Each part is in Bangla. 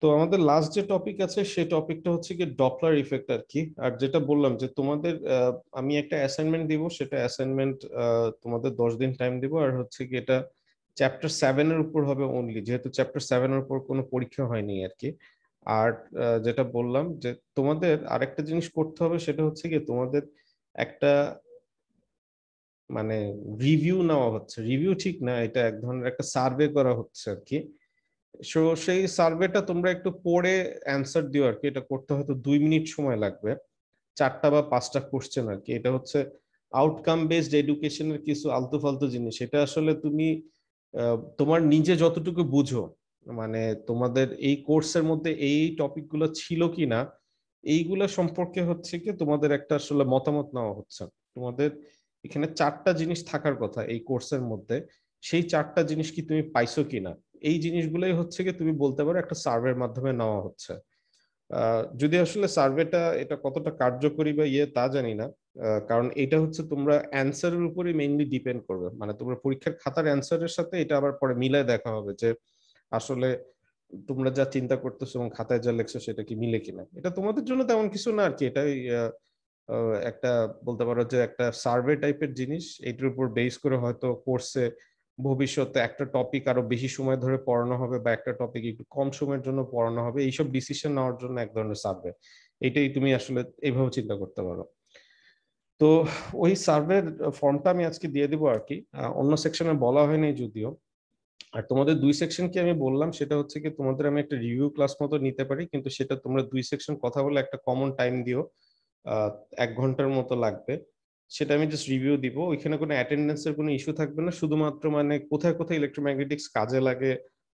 তো আমাদের লাস্ট যে টপিক আছে সেই টপিকটা হচ্ছে কি ডপলার ইফেক্ট আর কি। আর যেটা বললাম যে তোমাদের আমি একটা অ্যাসাইনমেন্ট দিব, সেটা অ্যাসাইনমেন্ট তোমাদের 10 দিন টাইম দিব। আর হচ্ছে কি এটা চ্যাপ্টার 7 এর উপর হবে অনলি, যেহেতু চ্যাপ্টার 7 এর উপর কোনো পরীক্ষা হয়নি আর কি। আর যেটা বললাম যে তোমাদের আরেকটা জিনিস করতে হবে, সেটা হচ্ছে কি তোমাদের একটা মানে রিভিউ নেওয়া হচ্ছে, রিভিউ ঠিক না, এটা এক ধরনের একটা সার্ভে করা হচ্ছে আর কি। সো সেই সার্ভেটা তোমরা একটু পড়ে অ্যান্সার দিও আর কি। এটা করতে হয়তো 2 মিনিট সময় লাগবে, 4টা বা 5টা কোশ্চেন আর কি। এটা হচ্ছে আউটকাম বেসড এডুকেশনের কিছু আলতু ফালতু জিনিস। এটা আসলে তুমি তোমার নিজে যতটুকু বুঝো, মানে তোমাদের এই কোর্সের মধ্যে এই টপিক গুলো ছিল কি না, এইগুলা সম্পর্কে হচ্ছে কি তোমাদের একটা আসলে মতামত নেওয়া হচ্ছে। তোমাদের এখানে 4টা জিনিস থাকার কথা এই কোর্সের মধ্যে, সেই 4টা জিনিস কি তুমি পাইছো কিনা, এই জিনিসগুলোই হচ্ছে কি তুমি বলতে পারো একটা সার্ভের মাধ্যমে নেওয়া হচ্ছে। যদি আসলে সার্ভেটা এটা কতটা কার্যকরী বা ইয়ে তা জানি না। কারণ এটা হচ্ছে তোমরা অ্যান্সারের উপরে মেইনলি ডিপেন্ড করবে, মানে তোমরা পরীক্ষার খাতার অ্যান্সারের সাথে এটা আবার পরে মিলায় দেখা হবে যে আসলে তোমরা যা চিন্তা করতেছো এবং খাতায় যা লেখছো সেটা কি মিলে কিনা। এটা তোমাদের জন্য তেমন কিছু না আর কি। এটাই একটা বলতে পারো যে একটা সার্ভে টাইপের জিনিস। এটার উপর বেস করে হয়তো কোর্সে ভবিষ্যতে একটা টপিক আরো বেশি সময় ধরে পড়ানো হবে বা একটা টপিক একটু কম সময়ের জন্য পড়ানো হবে, এইসব ডিসিশন নেওয়ার জন্য এক ধরনের সার্ভে। এটাই তুমি আসলে এইভাবে চিন্তা করতে পারো। তো ওই সার্ভের ফর্মটা আমি আজকে দিয়ে দিব আর কি। অন্য সেকশনে বলা হয়নি যদিও। আর তোমাদের 2 সেকশন কি আমি বললাম, সেটা হচ্ছে কি তোমাদের আমি একটা রিভিউ ক্লাস মতো নিতে পারি, কিন্তু সেটা তোমরা 2 সেকশন কথা বলে একটা কমন টাইম দিও। আহ 1 ঘন্টার মতো লাগবে। সেটা আমি জাস্ট রিভিউ দিব, ওইখানে কোনো অ্যাটেন্ডেন্সের কোনো ইস্যু থাকবে না। শুধুমাত্র মানে কোথায় কোথায় ইলেকট্রোম্যাগনেটিক্স কাজে লাগে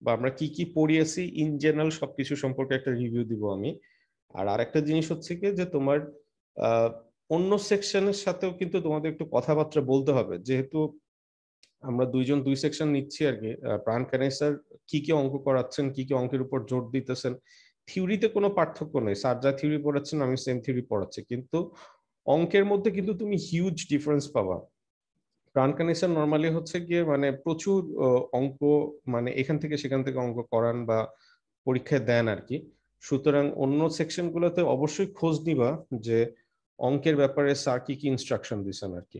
বা আমরা কি কি পড়িয়েছি ইন জেনারেল সবকিছু সম্পর্কে একটা রিভিউ দিব আমি। আর আরেকটা জিনিস হচ্ছে কি যে তোমার আহ অন্য সেকশনের সাথেও কিন্তু তোমাদের একটু কথাবার্তা বলতে হবে, যেহেতু আমরা 2 জন 2 সেকশন নিচ্ছি আর কি। প্রাণ কানাই স্যার কি কি অঙ্ক করাচ্ছেন, কি কি অঙ্কের উপর জোর দিতেছেন, থিওরিতে কোনো পার্থক্য নেই। স্যার যা থিওরি পড়াচ্ছেন আমি সেম থিওরি পড়াচ্ছি, কিন্তু অঙ্কের মধ্যে কিন্তু তুমি হিউজ ডিফারেন্স পাবা। প্রাণ কানাই স্যার নর্মালি হচ্ছে গিয়ে মানে প্রচুর অঙ্ক, মানে এখান থেকে সেখান থেকে অঙ্ক করান বা পরীক্ষায় দেন আর কি। সুতরাং অন্য সেকশন গুলোতে অবশ্যই খোঁজ নিবা যে অঙ্কের ব্যাপারে স্যার কি কি ইনস্ট্রাকশন দিচ্ছেন আর কি।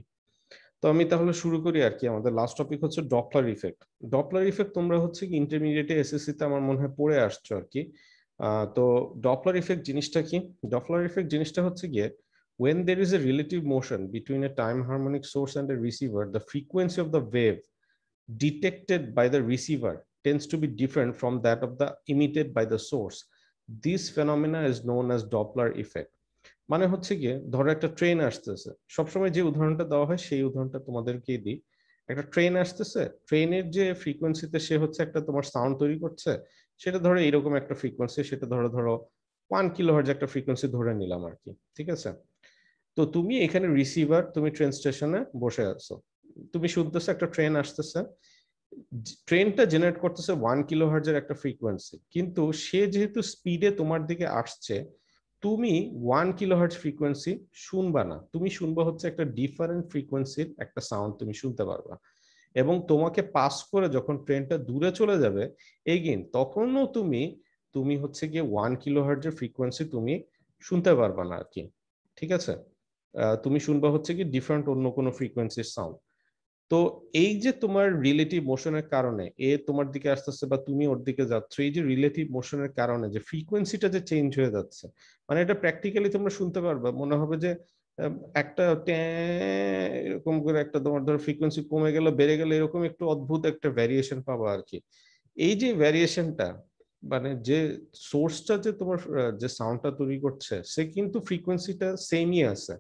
তো আমি তাহলে শুরু করি আর কি। আমাদের লাস্ট টপিক হচ্ছে ডপলার ইফেক্ট। ডপলার ইফেক্ট তোমরা হচ্ছে কি ইন্টারমিডিয়েটে এসএসসি তে আমার মনে হয় পড়ে আসছো আর কি। তো ডপলার ইফেক্ট জিনিসটা কি? ডপলার ইফেক্ট জিনিসটা হচ্ছে গিয়ে when there is a relative motion between a time harmonic source and a receiver, the frequency of the wave detected by the receiver tends to be different from that of the emitted by the source. This phenomena is known as Doppler effect. মানে হচ্ছে গিয়ে ধরো একটা ট্রেন আসতেছে, সবসময় যে উদাহরণটা দেওয়া হয় সেই উদাহরণটা তোমাদেরকে দিই। একটা ট্রেন আসতেছে, ট্রেনের যে ফ্রিকোয়েন্সিতে সে হচ্ছে একটা তোমার সাউন্ড তৈরি করছে, সেটা ধরো এরকম একটা ফ্রিকোয়েন্সি, সেটা ধরো ধরো 1 কিলোহার্জ একটা ফ্রিকোয়েন্সি ধরে নিলাম আর কি। ঠিক আছে? তো তুমি এখানে রিসিভার, তুমি ট্রেন স্টেশনে বসে আছো, তুমি শুনতেছো একটা ট্রেন আসতেছে। ট্রেনটা জেনারেট করতেছে 1 কিলোহার্জের একটা ফ্রিকোয়েন্সি, কিন্তু সে যেহেতু স্পিডে তোমার দিকে আসছে, তুমি 1 কিলোহার্জ ফ্রিকোয়েন্সি শুনবা না, তুমি শুনবা হচ্ছে একটা ডিফারেন্ট ফ্রিকোয়েন্সির একটা সাউন্ড তুমি শুনতে পারবা। এবং তোমাকে পাস করে যখন ট্রেনটা দূরে চলে যাবে এগেইন, তখনও তুমি তুমি হচ্ছে গিয়ে 1 কিলোহার্জের ফ্রিকোয়েন্সি তুমি শুনতে পারবা না আর কি। ঠিক আছে? তুমি শুনবা হচ্ছে কি ডিফারেন্ট অন্য কোনো ফ্রিকোয়েন্সির সাউন্ড। তো এই যে তোমার রিলেটিভ মোশনের কারণে এ তোমার দিকে আসতেছে বা তুমি ওর দিকে যাচ্ছ, এই যে রিলেটিভ মোশনের কারণে যে ফ্রিকোয়েন্সিটা যে চেঞ্জ হয়ে যাচ্ছে, মানে এটা প্র্যাকটিক্যালি তোমরা শুনতে পারবে, মনে হবে যে একটা এরকম করে একটা তোমার ধরো ফ্রিকোয়েন্সি কমে গেল বেড়ে গেল, এরকম একটু অদ্ভুত একটা ভ্যারিয়েশন পাবা আর কি। এই যে ভ্যারিয়েশনটা, মানে যে সোর্সটা যে তোমার যে সাউন্ডটা তৈরি করছে সে কিন্তু ফ্রিকোয়েন্সিটা সেমই আছে,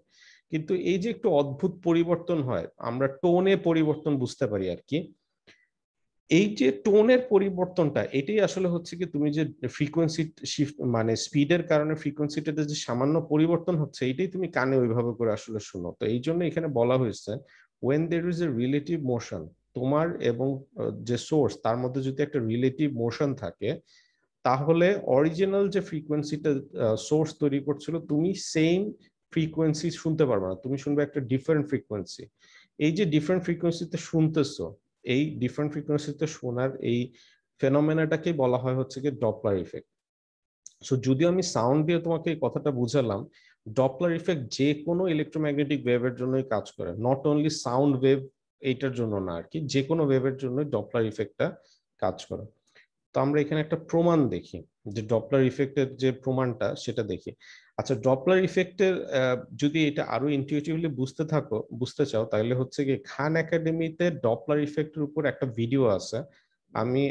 কিন্তু এই যে একটু অদ্ভুত পরিবর্তন হয়, আমরা টোনে পরিবর্তন বুঝতে পারি আর কি। এই যে টোনের পরিবর্তনটা, এটাই আসলে হচ্ছে কি তুমি যে ফ্রিকোয়েন্সি শিফট মানে স্পিডের কারণে ফ্রিকোয়েন্সিটাতে যে সামান্য পরিবর্তন হচ্ছে, এটাই তুমি কানে ওইভাবে করে আসলে শুনো। তো এই জন্য এখানে বলা হয়েছে when there is a relative motion, তোমার এবং যে সোর্স তার মধ্যে যদি একটা রিলেটিভ মোশন থাকে, তাহলে অরিজিনাল যে ফ্রিকোয়েন্সিটা সোর্স তৈরি করছিল তুমি সেম ফ্রিকোয়েন্সি শুনতে পারবে না, তুমি শুনবে একটা ডিফারেন্ট ফ্রিকোয়েন্সি। এই যে ডিফারেন্ট ফ্রিকোয়েন্সিতে শুনতেছো, এই ডিফারেন্ট ফ্রিকোয়েন্সিতে শোনার এই ফেনোমেনাটাকে বলা হয় হচ্ছে কি ডপলার ইফেক্ট। সো যদিও আমি সাউন্ড দিয়ে তোমাকে এই কথাটা বুঝালাম, ডপলার ইফেক্ট যে কোনো ইলেকট্রোম্যাগনেটিক ওয়েভের জন্যই কাজ করে, নট অনলি সাউন্ড ওয়েভ এইটার জন্য না আর কি, যে কোনো ওয়েভের জন্য ডপলার ইফেক্টটা কাজ করে। তো আমরা এখানে একটা প্রমাণ দেখি, যে ডপলার ইফেক্টের যে প্রমাণটা সেটা দেখি। আচ্ছা, ডপলার ইফেক্টের যদি এটা আরো ইনটিউটিভলি বুঝতে চাও, তাহলে হচ্ছে কি খান একাডেমিতে ডপলার ইফেক্টের উপর একটা ভিডিও আছে।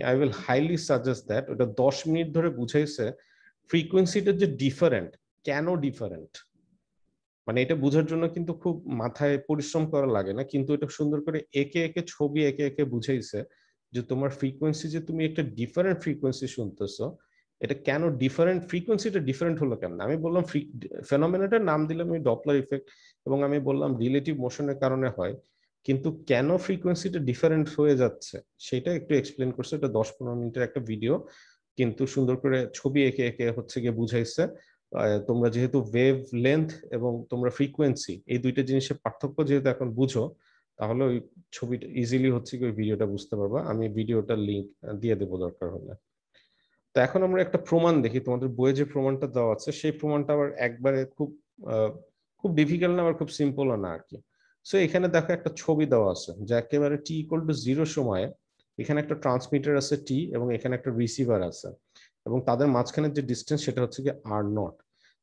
I will highly suggest that. ওটা 10 মিনিট ধরে বুঝাইছে ফ্রিকোয়েন্সিটা যে ডিফারেন্ট, কেন ডিফারেন্ট, মানে এটা বোঝার জন্য কিন্তু খুব মাথায় পরিশ্রম করা লাগে না, কিন্তু এটা সুন্দর করে একে একে ছবি একে একে বুঝাইছে যে তোমার ফ্রিকোয়েন্সি, যে তুমি একটা ডিফারেন্ট ফ্রিকোয়েন্সি শুনতেছো, এটা কেন ডিফারেন্ট, ফ্রিকোয়েন্সিটা ডিফারেন্ট হলো কেন। আমি বললাম ফেনোমেনাটার নাম দিলাম আমি ডপলার ইফেক্ট, এবং আমি বললাম রিলেটিভ মোশনের কারণে হয়, কিন্তু কেন ফ্রিকোয়েন্সিটা ডিফারেন্ট হয়ে যাচ্ছে সেটা একটু এক্সপ্লেন করছে। এটা 10-15 মিনিটের একটা ভিডিও, কিন্তু সুন্দর করে ছবি একে একে হচ্ছে গিয়ে বুঝাইছে। তোমরা যেহেতু ওয়েভ লেন্থ এবং তোমরা ফ্রিকোয়েন্সি এই দুইটা জিনিসের পার্থক্য যেহেতু এখন বুঝো, তাহলে ওই ছবিটা ইজিলি হচ্ছে কি ওই ভিডিওটা বুঝতে পারবা। আমি ভিডিওটার লিংক দিয়ে দেবো দরকার হলে। তো এখন আমরা একটা প্রমাণ দেখি, তোমাদের বইয়ে যে প্রমাণটা দেওয়া আছে সেই প্রমাণটা আবার একবারে খুব ডিফিকাল্ট না, আবার খুব সিম্পল না আর কি। সো এখানে দেখো একটা ছবি দেওয়া আছে, যে একেবারে t=0 সময়ে এখানে একটা ট্রান্সমিটার আছে টি, এবং এখানে একটা রিসিভার আছে, এবং তাদের মাঝখানে যে ডিস্টেন্স সেটা হচ্ছে কি r0।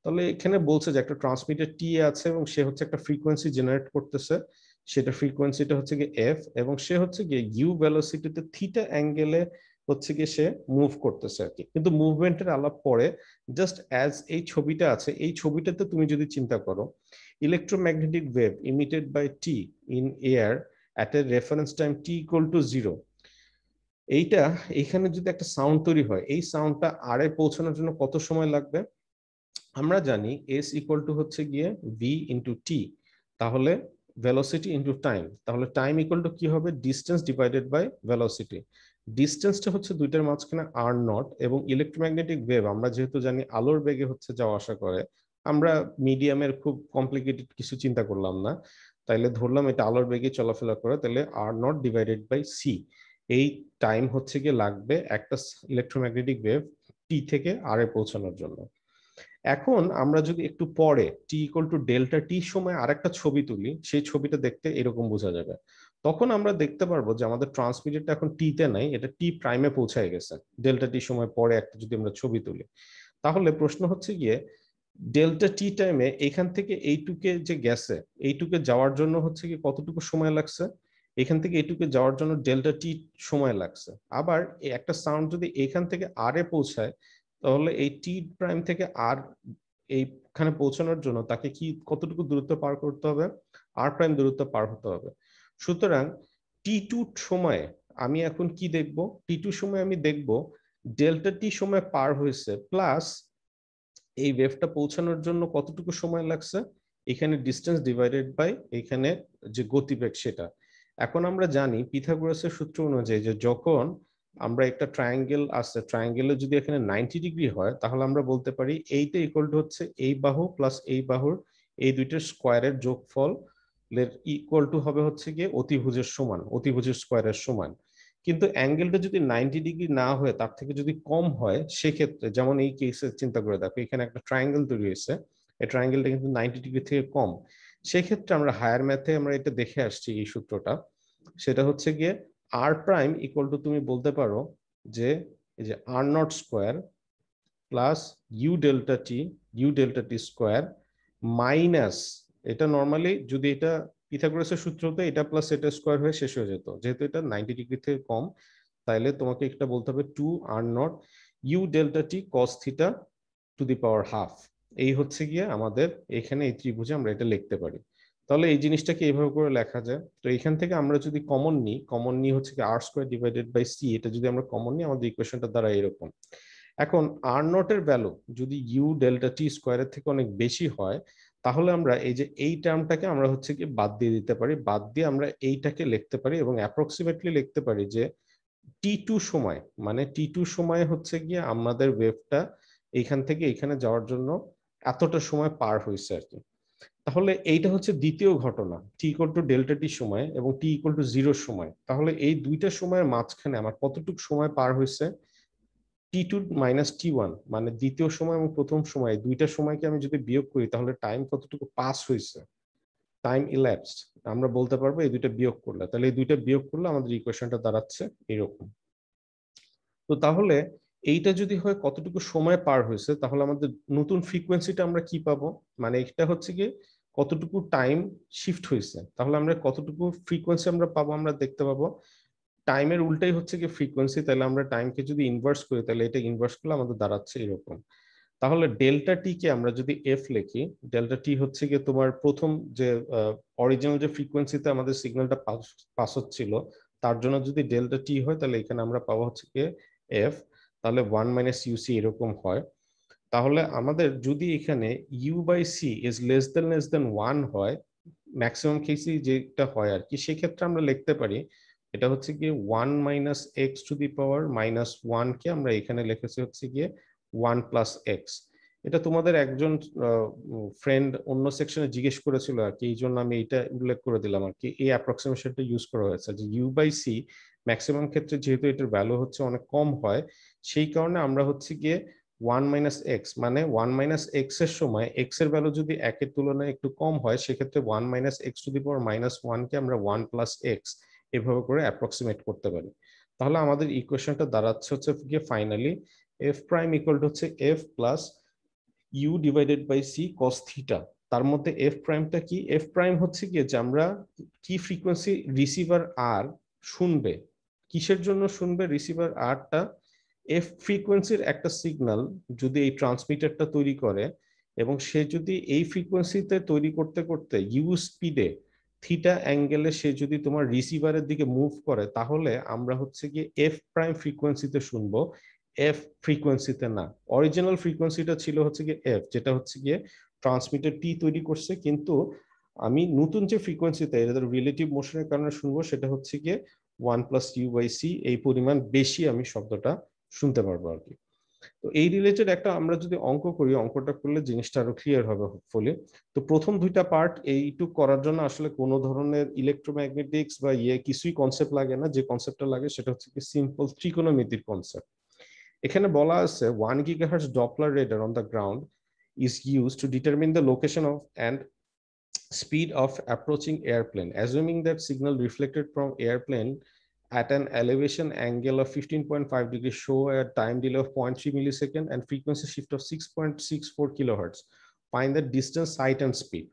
তাহলে এখানে বলছে যে একটা ট্রান্সমিটার টি আছে, এবং সে হচ্ছে একটা ফ্রিকোয়েন্সি জেনারেট করতেছে, সেটা ফ্রিকোয়েন্সিটা হচ্ছে কি এফ, এবং সে হচ্ছে গিয়ে ইউ ভেলোসিটিতে থিটা অ্যাঙ্গেলে হচ্ছে গিয়ে সে মুভ করতেছে আর কি। কিন্তু মুভমেন্টের আলাপ পরে, জাস্ট অ্যাজ এই ছবিটা আছে, এই ছবিটাতে তুমি যদি চিন্তা করো, electromagnetic wave emitted by t in air at a reference time t=0, এইটা এখানে যদি একটা সাউন্ড তৈরি হয়, এই সাউন্ডটা আর এ পৌঁছানোর জন্য কত সময় লাগবে? আমরা জানি s হচ্ছে গিয়ে v ইন্টু টি, তাহলে ভেলোসিটি ইন্টু টাইম, তাহলে টাইম ইকুয়াল টু কি হবে? Distance divided by velocity. ডিস্টেন্সটা হচ্ছে দুইটার মাঝখানে r0, এবং ইলেকট্রোম্যাগনেটিক ওয়েভ আমরা যেহেতু জানি আলোর বেগে হচ্ছে যাওয়া আসা করে, আমরা মিডিয়ামের খুব কমপ্লিকেটেড কিছু চিন্তা করলাম না, তাইলে ধরলাম এটা আলোর বেগে চলাফেরা করে, তাহলে r0 ডিভাইডেড বাই সি, এই টাইম হচ্ছে গিয়ে লাগবে একটা ইলেকট্রোম্যাগনেটিক ওয়েভ টি থেকে আর এ পৌঁছানোর জন্য। এখন আমরা যদি একটু পরে t=Δt সময় আরেকটা ছবি তুলি, সেই ছবিটা দেখতে এরকম বোঝা যাবে। তখন আমরা দেখতে পারবো যে আমাদের ট্রান্সমিটারটা এখন টি তে নাই, এটা টি প্রাইমে পৌঁছায় গেছে। Δt সময় পরে একটা যদি আমরা ছবি তুলি, তাহলে প্রশ্ন হচ্ছে গিয়ে Δt টাইমে এখান থেকে এইটুকে যে গেছে, এইটুকে যাওয়ার জন্য হচ্ছে কি কতটুকু সময় লাগছে? এখান থেকে এইটুকে যাওয়ার জন্য Δt সময় লাগছে। আবার একটা সাউন্ড যদি এখান থেকে আর এ পৌঁছায়, তাহলে এই টি প্রাইম থেকে আর এইখানে পৌঁছানোর জন্য তাকে কি কতটুকু দূরত্ব পার করতে হবে? আর প্রাইম দূরত্ব পার হতে হবে। সুতরাং t2 সময়ে আমি এখন কি দেখব? t2 সময় আমি দেখব Δt সময় পার হয়েছে, প্লাস এই ওয়েভটা পৌঁছানোর জন্য কতটুকু সময় লাগছে, এখানে ডিস্টেন্স ডিভাইডেড বাই এখানে যে গতিবেগ সেটা। এখন আমরা জানি পিথাগোরাসের সূত্র অনুযায়ী যে যখন আমরা একটা ট্রায়াঙ্গেল আছে, ট্রায়াঙ্গেলে যদি এখানে 90 ডিগ্রি হয়, তাহলে আমরা বলতে পারি এইটা ইকুয়াল টু হচ্ছে এই বাহু প্লাস এই বাহুর এই দুইটার স্কোয়ারের যোগফল ইকুয়াল টু হবে হচ্ছে গিয়ে অতিভুজের সমান, অতিভুজের স্কোয়ারের সমান। কিন্তু অ্যাঙ্গেলটা যদি 90 ডিগ্রি না হয়ে তার থেকে যদি কম হয়, সেক্ষেত্রে যেমন এই কেসে চিন্তা করে দেখো, এখানে একটা ট্রায়াঙ্গেল তৈরি হয়েছে, এই ট্রায়াঙ্গেলটা কিন্তু 90 ডিগ্রি থেকে কম। সেক্ষেত্রে আমরা হায়ার ম্যাথে আমরা এটা দেখে আসছি এই সূত্রটা, সেটা হচ্ছে গিয়ে আর প্রাইম ইকুয়াল টু তুমি বলতে পারো যে এই যে r0 square plus u delta t square minus, এটা নর্মালি যদি এটা পিথাগোরাসের সূত্র হতো, এটা প্লাস এটা স্কোয়ার হয়ে শেষ হয়ে যেত, যেহেতু এটা 90 ডিগ্রি থেকে কম, তাইলে তোমাকে এটা বলতে হবে 2r0 u delta t cos theta to the power half. এই হচ্ছে গিয়ে আমাদের এখানে এই ত্রিভুজে আমরা এটা লিখতে পারি। তাহলে এই জিনিসটাকে এইভাবে করে লেখা যায়। তো এখান থেকে আমরা যদি কমন নিই হচ্ছে কি r² ডিভাইডেড বাই সি, এটা যদি আমরা কমন নিই আমাদের ইকুয়েশনটা দ্বারা এরকম। এখন r0 এর ভ্যালু যদি ইউ ডেল্টা টি স্কোয়ারের থেকে অনেক বেশি হয়, তাহলে আমরা এই যে এই টার্মটাকে আমরা হচ্ছে কি বাদ দিয়ে দিতে পারি, বাদ দিয়ে আমরা এইটাকে লিখতে পারি, এবং অ্যাপ্রক্সিমেটলি লিখতে পারি যে টি2 সময়, মানে টি2 সময় হচ্ছে গিয়ে আমাদের ওয়েভটা এইখান থেকে এখানে যাওয়ার জন্য এতটা সময় পার হয়েছে আর কি। তাহলে এইটা হচ্ছে দ্বিতীয় ঘটনা, t=Δt সময় এবং t=0 সময়। তাহলে এই দুইটা সময়ের মাঝখানে আমার কতটুকু সময় পার হয়েছে? T2 মাইনাস T1 মানে দ্বিতীয় সময় এবং প্রথম সময় দুইটা সময়কে আমি যদি বিয়োগ করি তাহলে টাইম কতটুকু পাস হয়েছে, টাইম ইল্যাপসড আমরা বলতে পারবো এই দুইটা বিয়োগ করলে। তাহলে এই দুইটা বিয়োগ করলে আমাদের ইকুয়েশনটা দাঁড়াচ্ছে এরকম। তো তাহলে এইটা যদি হয় কতটুকু সময় পার হয়েছে, তাহলে আমাদের নতুন ফ্রিকোয়েন্সিটা আমরা কি পাবো, মানে এটা হচ্ছে কি কতটুকু টাইম শিফট হয়েছে, তাহলে আমরা কতটুকু ফ্রিকোয়েন্সি আমরা পাবো, আমরা দেখতে পাবো টাইমের উল্টাই হচ্ছে কি ফ্রিকোয়েন্সি। তাহলে আমরা টাইমকে যদি ইনভার্স করি তাহলে এটা ইনভার্স করলে আমাদের দাঁড়াচ্ছে এরকম। তাহলে ডেল্টা টি কে আমরা যদি এফ লিখি, ডেল্টা টি হচ্ছে গিয়ে তোমার প্রথম যে অরিজিনাল যে ফ্রিকোয়েন্সিতে আমাদের সিগন্যালটা পাস হচ্ছিল তার জন্য যদি ডেল্টা টি হয় তাহলে এখানে আমরা পাবো হচ্ছে গিয়ে এফ, তাহলে 1 - ইউসি এরকম হয়। তাহলে আমাদের যদি এখানে u by c is less than 1 হয়, ম্যাক্সিমাম কেসই যেটা হয় আর কি, সেক্ষেত্রে আমরা লিখতে পারি এটা হচ্ছে গিয়ে 1 - x⁻⁻1 কে আমরা এখানে লিখেছি হচ্ছে গিয়ে 1 + x। এটা তোমাদের একজন ফ্রেন্ড অন্য সেকশনে জিজ্ঞেস করেছিল আর কি, এই জন্য আমি এটা উল্লেখ করে দিলাম আর কি, এই অ্যাপ্রক্সিমেশনটা ইউজ করা হয়েছে যে ইউ বাই সি ম্যাক্সিমাম ক্ষেত্রে যেহেতু এটার ভ্যালু হচ্ছে অনেক কম হয়, সেই কারণে আমরা হচ্ছে গিয়ে 1 - x মানে 1 - x এর সময় x এর ভ্যালু যদি 1 এর তুলনায় একটু কম হয় সেক্ষেত্রে 1 - x⁻⁻1 কে আমরা 1 + x এভাবে করে অ্যাপ্রক্সিমেট করতে পারি। তাহলে আমাদের ইকুয়েশনটা দাঁড়াচ্ছে হচ্ছে গিয়ে finally f prime equal to হচ্ছে f plus u divided by c cos theta. তার মধ্যে এফ প্রাইমটা কি, এফ প্রাইম হচ্ছে গিয়ে যে আমরা কি ফ্রিকোয়েন্সি রিসিভার আর শুনবে, কিসের জন্য শুনবে রিসিভার আরটা, এফ ফ্রিকোয়েন্সির একটা সিগন্যাল যদি এই ট্রান্সমিটারটা তৈরি করে এবং সে যদি এই ফ্রিকোয়েন্সিতে তৈরি করতে করতে ইউ স্পিডে থিটা অ্যাঙ্গেলে সে যদি তোমার রিসিভারের দিকে মুভ করে তাহলে আমরা হচ্ছে গিয়ে এফ প্রাইম ফ্রিকোয়েন্সিতে শুনবো, এফ ফ্রিকোয়েন্সিতে না। অরিজিনাল ফ্রিকোয়েন্সিটা ছিল হচ্ছে গিয়ে এফ, যেটা হচ্ছে গিয়ে ট্রান্সমিটার টি তৈরি করছে, কিন্তু আমি নতুন যে ফ্রিকোয়েন্সিতে এটা রিলেটিভ মোশনের কারণে শুনবো সেটা হচ্ছে গিয়ে 1 + u/c, এই পরিমাণ বেশি আমি শব্দটা শুনতে পারবো আর কি। তো এই রিলেটেড একটা আমরা যদি অঙ্ক করি, অঙ্কটা করলে জিনিসটা আরো ক্লিয়ার হবে হোপফুলি। তো প্রথম দুইটা পার্ট এইটুক করার জন্য আসলে কোনো ধরনের ইলেকট্রোম্যাগনেটিক্স বা কিছুই কনসেপ্ট লাগে না, যে কনসেপ্টটা লাগে সেটা হচ্ছে কি সিম্পল ত্রিকোণমিতির কনসেপ্ট। এখানে বলা আছে 1 GHz Doppler radar on the ground is used to determine the location of and speed of approaching airplane, assuming that signal reflected from airplane at an elevation angle of 15.5 degrees show a time delay of 0.3 millisecond and frequency shift of 6.64 kilohertz. Find the distance, height and speed.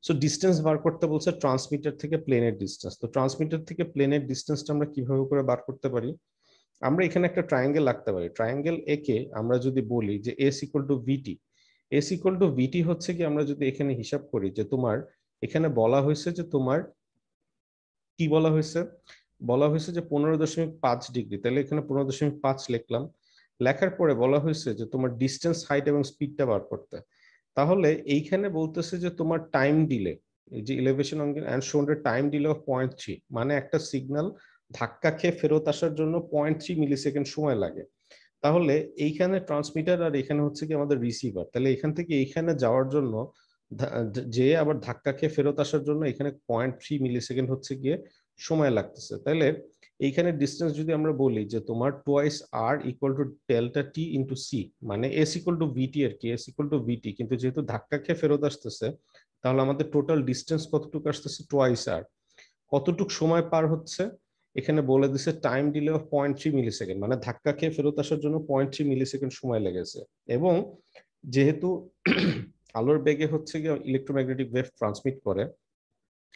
So distance বার করতে বলছে ট্রান্সমিটার থেকে প্লেনের ডিস্টেন্স। তো ট্রান্সমিটার থেকে প্লেনের ডিস্টেন্সটা আমরা কিভাবে করে বার করতে পারি, আমরা এখানে একটা ট্রায়াঙ্গেল রাখতে পারি। ট্রায়াঙ্গেল এ কে আমরা যদি বলি যে s equal to v t, s equal to v t হচ্ছে কি আমরা যদি এখানে হিসাব করি যে তোমার এখানে বলা হয়েছে যে তোমার কি বলা হয়েছে, বলা হয়েছে যে 15.5 ডিগ্রি, তাহলে এখানে 15.5 লিখলাম। লেখার পরে বলা হয়েছে যে তোমার ডিস্টেন্স, হাইট এবং স্পিডটা বার করতে। তাহলে এইখানে বলতেছে যে তোমার টাইম ডিলে, এই যে ইলেভেশন অ্যান্ড শোন্ডের টাইম ডিলে অফ 0.3, মানে একটা সিগন্যাল ধাক্কা খেয়ে ফেরত আসার জন্য 0.3 মিলিসেকেন্ড সময় লাগে। তাহলে এইখানে ট্রান্সমিটার আর এখানে হচ্ছে কি আমাদের রিসিভার, তাহলে এখান থেকে এইখানে যাওয়ার জন্য যে আবার ধাক্কা খেয়ে ফেরত আসার জন্য এখানে 0.3 মিলিসেকেন্ড হচ্ছে গিয়ে সময় লাগতেছে। তাহলে এইখানে ডিস্টেন্স যদি আমরা বলি যে তোমার twice r equal to delta t into c, মানে এস ইকুয়াল টু ভিটি আর কি, এস ইকুয়াল টু ভিটি, কিন্তু যেহেতু ধাক্কা খেয়ে ফেরত আসতেছে তাহলে আমাদের টোটাল ডিস্টেন্স কতটুকু আসতেছে টোয়াইস আর। কতটুকু সময় পার হচ্ছে এখানে বলে দিছে টাইম ডিলে অফ 0.3 মিলিসেকেন্ড, মানে ধাক্কা খেয়ে ফেরত আসার জন্য 0.3 মিলিসেকেন্ড সময় লেগেছে। এবং যেহেতু আলোর বেগে হচ্ছে গিয়ে ইলেকট্রোম্যাগনেটিক ওয়েভ ট্রান্সমিট করে,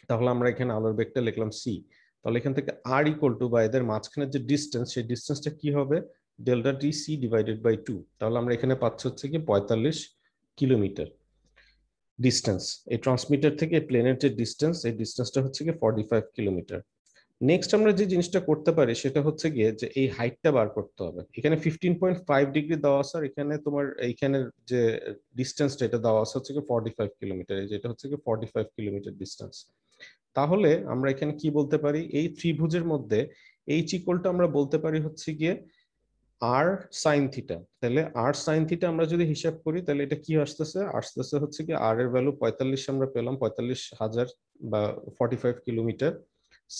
তাহলে আমরা এখানে আলোর বেগটা লিখলাম সি। তাহলে এখান থেকে আর ইকুয়াল টু বা এদের মাঝখানে যে ডিস্টেন্স, সেই ডিস্টেন্সটা কি হবে delta t c divided by 2। তাহলে আমরা এখানে পাচ্ছি হচ্ছে কি 45 কিলোমিটার ডিস্টেন্স। এই ট্রান্সমিটার থেকে প্লেনের যে ডিস্টেন্স, এই ডিস্টেন্সটা হচ্ছে কি 45 কিলোমিটার। নেক্সট আমরা যে জিনিসটা করতে পারি সেটা হচ্ছে গিয়ে যে এই হাইটটা বার করতে হবে। এখানে 15.5 ডিগ্রি দেওয়া আছে, আর এখানে তোমার এইখানের যে ডিস্টেন্সটা এটা দেওয়া আছে হচ্ছে কি 45 কিলোমিটার, যেটা হচ্ছে কি 45 কিলোমিটার ডিস্টেন্স। তাহলে আমরা এখানে কি বলতে পারি, এই ত্রিভুজের মধ্যে এই চিকলটা আমরা বলতে পারি হচ্ছে গিয়ে আর সাইন থিটা। তাহলে আর সাইন থিটা আমরা যদি হিসাব করি তাহলে এটা কি আসতেছে, আসতেছে হচ্ছে কি আর এর ভ্যালু 45 আমরা পেলাম, 45,000 বা 45 কিলোমিটার,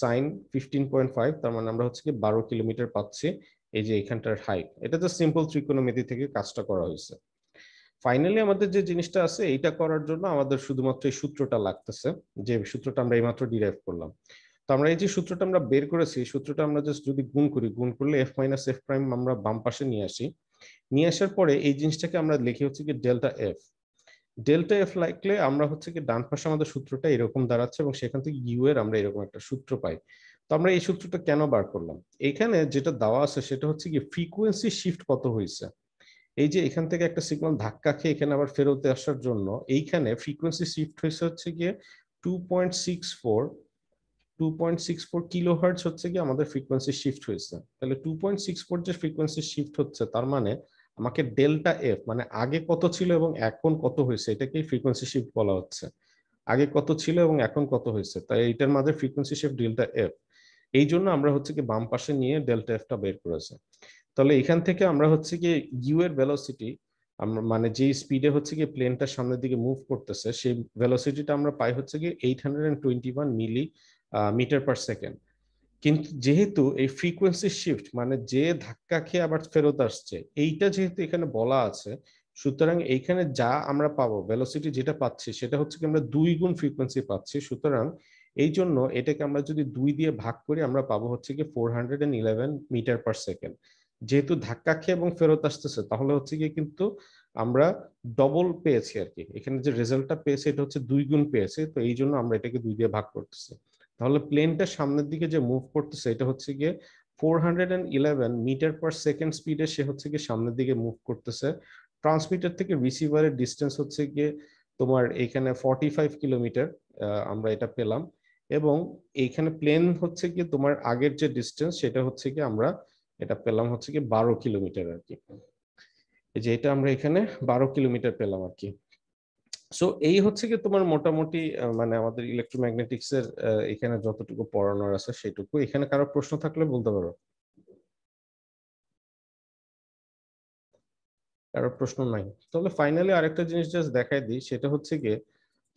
সাইন 15.5, তার মানে আমরা হচ্ছে কি 12 কিলোমিটার পাচ্ছি। এই যে এখানটার হাইট, এটা তো সিম্পল ত্রিকোণমিতি থেকে কাজটা করা হয়েছে। ফাইনালি আমাদের যে জিনিসটা আছে এইটা করার জন্য আমাদের শুধুমাত্র এই সূত্রটা লাগতেছে, যে সূত্রটা আমরা এইমাত্র ডিরাইভ করলাম। তো আমরা এই যে সূত্রটা আমরা বের করেছি, সূত্রটা আমরা জাস্ট যদি গুণ করি, গুণ করলে এফ মাইনাস এফ প্রাইম আমরা বাম পাশে নিয়ে আসি। নিয়ে আসার পরে এই জিনিসটাকে আমরা লিখি হচ্ছে কি ডেল্টা এফ। ডেল্টা এফ লিখলে আমরা হচ্ছে কি ডান পাশে আমাদের সূত্রটা এরকম দাঁড়াচ্ছে এবং সেখান থেকে ইউ এর আমরা এরকম একটা সূত্র পাই। তো আমরা এই সূত্রটা কেন বার করলাম, এখানে যেটা দেওয়া আছে সেটা হচ্ছে কি ফ্রিকোয়েন্সি শিফট কত হয়েছে। এই যে এখান থেকে একটা সিগন্যাল ধাক্কা খেয়ে এখানে আবার ফেরত আসার জন্য এইখানে ফ্রিকোয়েন্সি শিফট হয়েছে হচ্ছে গিয়ে 2.64 2.64 কিলোহার্টজ হচ্ছে কি আমাদের ফ্রিকোয়েন্সি শিফট হয়েছে। তাহলে 2.64 যে ফ্রিকোয়েন্সি শিফট হচ্ছে তার মানে আমাকে ডেল্টা এফ মানে আগে কত ছিল এবং এখন কত হয়েছে এটাকেই ফ্রিকোয়েন্সি শিফট বলা হচ্ছে। আগে কত ছিল এবং এখন কত হয়েছে, তাই এইটার মাঝে ফ্রিকোয়েন্সি শিফট ডেল্টা এফ। এই জন্য আমরা হচ্ছে কি বাম পাশে নিয়ে ডেল্টা এফটা বের করেছে। তাহলে এখান থেকে আমরা হচ্ছে কি ইউ এর ভেলোসিটি, আমরা মানে যে স্পিডে হচ্ছে কি প্লেনটা সামনের দিকে মুভ করতেছে সেই ভেলোসিটিটা আমরা পাই হচ্ছে কি 821 মিলি মিটার পার সেকেন্ড। কিন্তু যেহেতু এই ফ্রিকোয়েন্সি শিফট মানে যে ধাক্কা খেয়ে আবার ফেরত আসছে এইটা যেহেতু এখানে বলা আছে, সুতরাং এইখানে যা আমরা পাবো ভেলোসিটি যেটা পাচ্ছি সেটা হচ্ছে কি আমরা 2 গুণ ফ্রিকোয়েন্সি পাচ্ছি। সুতরাং এই জন্য এটাকে আমরা যদি 2 দিয়ে ভাগ করি আমরা পাবো হচ্ছে কি 411 মিটার পার সেকেন্ড। যেহেতু ধাক্কা খেয়ে এবং ফেরত আসতেছে তাহলে হচ্ছে কি কিন্তু আমরা ডবল পেয়েছি আর কি, এখানে যে রেজাল্টটা পেয়েছি এটা হচ্ছে 2 গুণ পেয়েছি, তো এই জন্য আমরা এটাকে 2 দিয়ে ভাগ করতেছি। তাহলে প্লেনটা সামনের দিকে যে মুভ করতেছে এটা হচ্ছে গিয়ে 411 মিটার পার সেকেন্ড স্পিডে সে হচ্ছে গিয়ে সামনের দিকে মুভ করতেছে। ট্রান্সমিটার থেকে রিসিভারের ডিস্টেন্স হচ্ছে গিয়ে তোমার এখানে 45 কিলোমিটার আমরা এটা পেলাম। এবং এইখানে প্লেন হচ্ছে গিয়ে তোমার আগের যে ডিস্টেন্স সেটা হচ্ছে গিয়ে আমরা এটা পেলাম হচ্ছে গিয়ে 12 কিলোমিটার আর কি। এই যে এটা আমরা এখানে 12 কিলোমিটার পেলাম আর কি। সো এই হচ্ছে কি তোমার মোটামুটি মানে আমাদের ইলেকট্রোম্যাগনেটিক্স এর এখানে যতটুকু পড়ানোর আছে সেটুকু। এখানে কারো প্রশ্ন থাকলে বলতে পারো। কারো প্রশ্ন নাই, তাহলে ফাইনালি আরেকটা জিনিস জাস্ট দেখাই দিই, সেটা হচ্ছে গিয়ে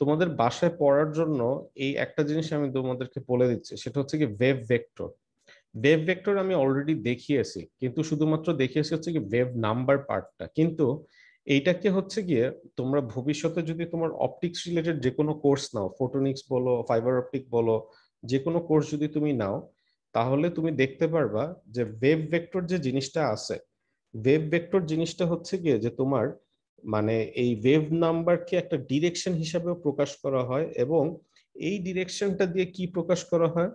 তোমাদের বাসায় পড়ার জন্য এই একটা জিনিস আমি তোমাদেরকে বলে দিচ্ছি, সেটা হচ্ছে কি ওয়েভ ভেক্টর। ওয়েভ ভেক্টর আমি অলরেডি দেখিয়েছি, কিন্তু শুধুমাত্র দেখিয়েছি হচ্ছে কি ওয়েভ নাম্বার পার্টটা। কিন্তু এইটাকে হচ্ছে গিয়ে তোমরা ভবিষ্যতে যদি তোমার অপটিক্স রিলেটেড যে কোনো কোর্স নাও, ফোটোনিক্স বলো ফাইবার অপটিক বলো, যে কোনো কোর্স যদি তুমি নাও তাহলে তুমি দেখতে পারবা যে ওয়েভ ভেক্টর যে জিনিসটা আছে, ওয়েভ ভেক্টর জিনিসটা হচ্ছে গিয়ে যে তোমার মানে এই ওয়েভ নাম্বারকে একটা ডিরেকশন হিসাবেও প্রকাশ করা হয়। এবং এই ডিরেকশনটা দিয়ে কি প্রকাশ করা হয়,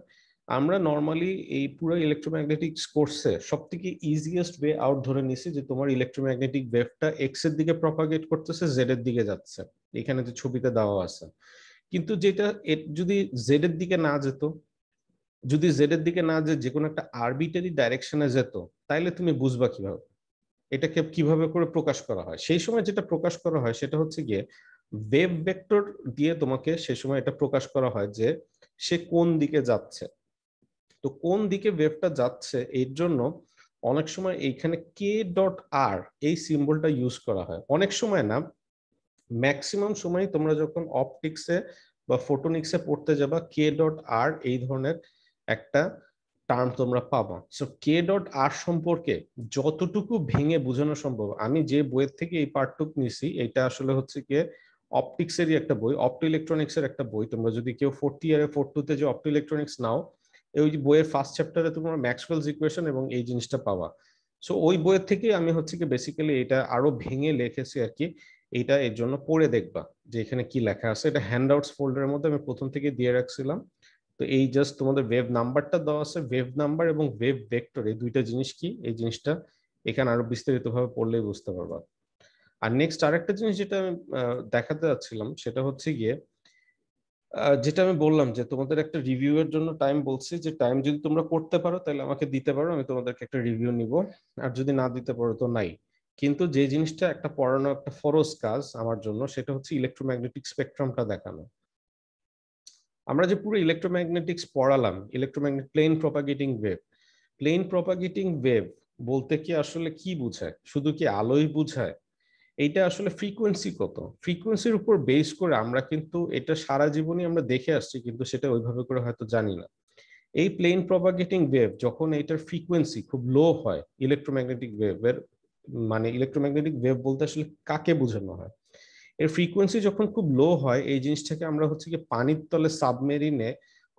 আমরা নর্মালি এই পুরো ইলেকট্রোম্যাগনেটিক্স কোর্সে সব থেকে ইজিয়েস্ট ওয়ে আউট ধরে নিছি যে তোমার ইলেকট্রোম্যাগনেটিক ওয়েভটা এক্স এর দিকে প্রপাগেট করতেছে, জেড এর দিকে যাচ্ছে, এখানে যে ছবিতে দেওয়া আছে। কিন্তু যেটা যদি জেড এর দিকে না যেত, যদি জেড এর দিকে না যে কোনো একটা আরবিটারি ডাইরেকশনে যেত, তাইলে তুমি বুঝবা কিভাবে এটাকে কিভাবে করে প্রকাশ করা হয়। সেই সময় যেটা প্রকাশ করা হয় সেটা হচ্ছে গিয়ে ওয়েভ ভেক্টর দিয়ে তোমাকে সে সময় এটা প্রকাশ করা হয় যে সে কোন দিকে যাচ্ছে। তো কোন দিকে ওয়েভটা যাচ্ছে এর জন্য অনেক সময় এইখানে কে ডট আর এই সিম্বলটা ইউজ করা হয়। অনেক সময় না, ম্যাক্সিমাম সময় তোমরা যখন অপটিক্সে বা ফোটোনিক্সে পড়তে যাবা কে ডট আর এই ধরনের একটা টার্ম তোমরা পাবা। সো কে ডট আর সম্পর্কে যতটুকু ভেঙে বোঝানো সম্ভব, আমি যে বইয়ের থেকে এই পার্টটুকু নিছি এটা আসলে হচ্ছে গিয়ে অপটিক্সেরই একটা বই, অপটো ইলেকট্রনিক্স এর একটা বই। তোমরা যদি কেউ ফোর্থ ইয়ারে 4-2 যে অপটো ইলেকট্রনিক্স নাও, ওই বইয়ের ফার্স্ট চ্যাপ্টারে তোমরা ম্যাক্সওয়েলস ইকুয়েশন এবং এই জিনিসটা পাবা। সো ওই বইয়ের থেকে আমি হচ্ছে কি বেসিক্যালি এটা আরো ভেঙে লিখেছি আর কি। এইটা এর জন্য পড়ে দেখবা যে এখানে কি লেখা আছে। এটা হ্যান্ডআউটস ফোল্ডারের মধ্যে আমি প্রথম থেকে দিয়ে রাখছিলাম। তো এই জাস্ট তোমাদের ওয়েভ নাম্বারটা দেওয়া আছে, ওয়েভ নাম্বার এবং ওয়েভ ভেক্টর এই দুইটা জিনিস কি এই জিনিসটা এখানে আরো বিস্তারিত ভাবে পড়লেই বুঝতে পারবা। আর নেক্সট আরেকটা জিনিস যেটা আমি দেখাতে যাচ্ছিলাম সেটা হচ্ছে গিয়ে যেটা আমি বললাম যে তোমাদের একটা রিভিউ এর জন্য টাইম বলছি, যে টাইম যদি তোমরা করতে পারো তাহলে আমাকে দিতে পারো, আমি তোমাদেরকে একটা রিভিউ নিব। আর যদি না দিতে পারো তো নাই। কিন্তু যে জিনিসটা একটা পড়ানো একটা ফরজ কাজ আমার জন্য সেটা হচ্ছে ইলেকট্রোম্যাগনেটিক স্পেকট্রামটা দেখানো। আমরা যে পুরো ইলেকট্রোম্যাগনেটিক্স পড়ালাম, electromagnetic plane propagating wave, plane propagating wave বলতে কি আসলে কি বোঝায়, শুধু কি আলোই বোঝায়? এইটা আসলে ফ্রিকোয়েন্সি কত, ফ্রিকোয়েন্সির উপর বেস করে আমরা কিন্তু এটা সারা জীবনই আমরা দেখে আসছি কিন্তু সেটা ওইভাবে করে হয়তো জানি না। এই প্লেন প্রপাগেটিং ওয়েভ যখন এটার ফ্রিকোয়েন্সি খুব লো হয়, ইলেকট্রোম্যাগনেটিক ওয়েভের মানে ইলেকট্রোম্যাগনেটিক ওয়েভ বলতে আসলে কাকে বোঝানো হয়, এর ফ্রিকোয়েন্সি যখন খুব লো হয় এই জিনিসটাকে আমরা হচ্ছে কি পানির তলে সাবমেরিনে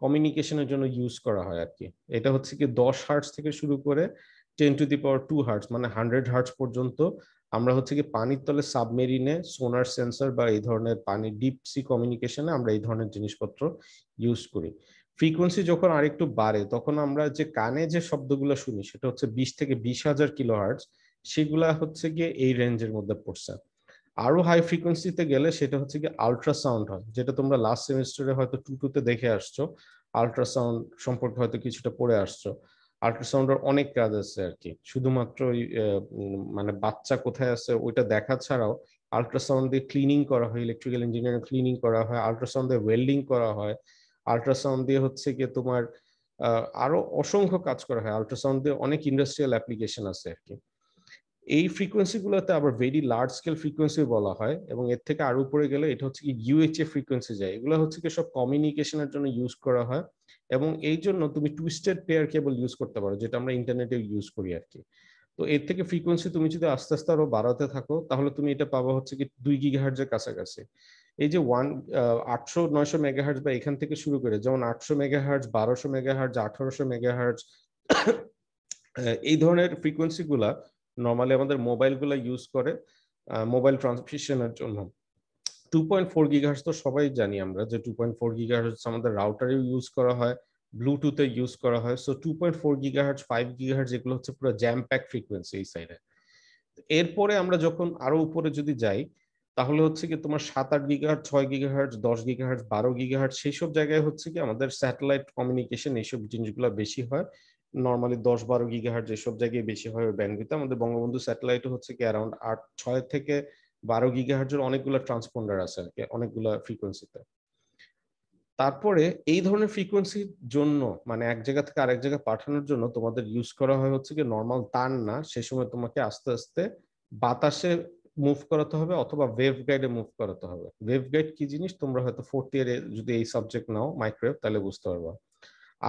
কমিউনিকেশনের জন্য ইউজ করা হয় আর কি। এটা হচ্ছে কি 10 হার্টজ থেকে শুরু করে 10⁻²হার্টজ মানে 100 হার্টজ পর্যন্ত আমরা হচ্ছে কি পানির তলে সাবমেরিনে সোনার সেন্সর বা এই ধরনের পানি ডিপ সি কমিউনিকেশনে আমরা এই ধরনের জিনিসপত্র ইউজ করি। ফ্রিকোয়েন্সি যখন আরেকটু বাড়ে তখন আমরা যে কানে যে শব্দগুলো শুনি সেটা হচ্ছে 20 থেকে 20 হাজার কিলোহার্টজ, সেগুলা হচ্ছে গিয়ে এই রেঞ্জের মধ্যে পড়ছে। আরো হাই ফ্রিকোয়েন্সিতে গেলে সেটা হচ্ছে কি আল্ট্রাসাউন্ড হয়, যেটা তোমরা লাস্ট সেমিস্টারে হয়তো 2 তে দেখে আসছো। আল্ট্রাসাউন্ড সম্পর্কে হয়তো কিছুটা পড়ে আসছো। আল্ট্রাসাউন্ডের অনেক কাজ আছে আর কি, শুধুমাত্র মানে বাচ্চা কোথায় আছে ওইটা দেখা ছাড়াও আল্ট্রাসাউন্ড দিয়ে ক্লিনিং করা হয়, ইলেকট্রিক্যাল ইঞ্জিনিয়ারিং ক্লিনিং করা হয়, আল্ট্রাসাউন্ড দিয়ে ওয়েল্ডিং করা হয়, আল্ট্রাসাউন্ড দিয়ে হচ্ছে কি তোমার আরো অসংখ্য কাজ করা হয়, আল্ট্রাসাউন্ড দিয়ে অনেক ইন্ডাস্ট্রিয়াল অ্যাপ্লিকেশন আছে আর কি। এই ফ্রিকোয়েন্সি গুলোতে আবার ভেরি লার্জ স্কেল ফ্রিকোয়েন্সি বলা হয়, এবং এর থেকে আরো উপরে গেলে এটা হচ্ছে কি ইউএইচএ ফ্রিকোয়েন্সি যায়, এগুলো হচ্ছে কি সব কমিউনিকেশনের জন্য ইউজ করা হয়। এবং এই জন্য তুমি টুইস্টেড পেয়ার কেবল ইউজ করতে পারো, যেটা আমরা ইন্টারনেটে ইউজ করি আর কি। তো এর থেকে ফ্রিকোয়েন্সি তুমি যদি আস্তে আস্তে আরো বাড়াতে থাকো তাহলে তুমি এটা পাবা হচ্ছে কি 2 গিগাহার্টজের কাছাকাছি। এই যে 800-900 মেগাহার্টজ বা এখান থেকে শুরু করে যেমন 800 মেগাহার্টজ, 1200 মেগাহার্টজ, 1800 মেগাহার্টজ, এই ধরনের ফ্রিকোয়েন্সি গুলা নর্মালি আমাদের মোবাইল গুলা ইউজ করে মোবাইল ট্রান্সমিশনের জন্য। 2.4 গিগাহার্টজ তো সবাই জানি আমরা যে 2.4 গিগাহার্টজ আমাদের রাউটারে ইউজ করা হয়, ব্লুটুথে ইউজ করা হয়। সো 2.4 গিগাহার্টজ, 5 গিগাহার্টজ এগুলো হচ্ছে পুরো জ্যাম প্যাক ফ্রিকোয়েন্সি এই সাইডে। এরপরে আমরা যখন আরো উপরে যদি যাই তাহলে হচ্ছে কি তোমার 7-8 গিগাহার্টজ, 6 গিগাহার্টজ, 10 গিগাহার্টজ, 12 গিগাহার্টজ সেই সব জায়গায় হচ্ছে কি আমাদের স্যাটেলাইট কমিউনিকেশন এইসব জিনিসগুলো বেশি হয়। নর্মালি 10-12 গিগাহার্টজ যেসব জায়গায় বেশি হয় ওই ব্যান্ডউইথে আমাদের বঙ্গবন্ধু স্যাটেলাইট হচ্ছে কি অ্যারাউন্ড 6 থেকে 12 গিগাহার্টজের অনেকগুলো ট্রান্সপন্ডার আছে আর কি, অনেকগুলো ফ্রিকোয়েন্সিতে। তারপরে এই ধরনের ফ্রিকোয়েন্সির জন্য মানে এক জায়গা থেকে আরেক জায়গায় পাঠানোর জন্য তোমাদের ইউজ করা হয় হচ্ছে কি নর্মাল তার না, সে সময় তোমাকে আস্তে আস্তে বাতাসে মুভ করাতে হবে অথবা ওয়েভ গাইডে মুভ করাতে হবে। ওয়েভ গাইড কি জিনিস তোমরা হয়তো 4th ইয়ারে যদি এই সাবজেক্ট নাও মাইক্রোওয়েভ তাহলে বুঝতে পারবা।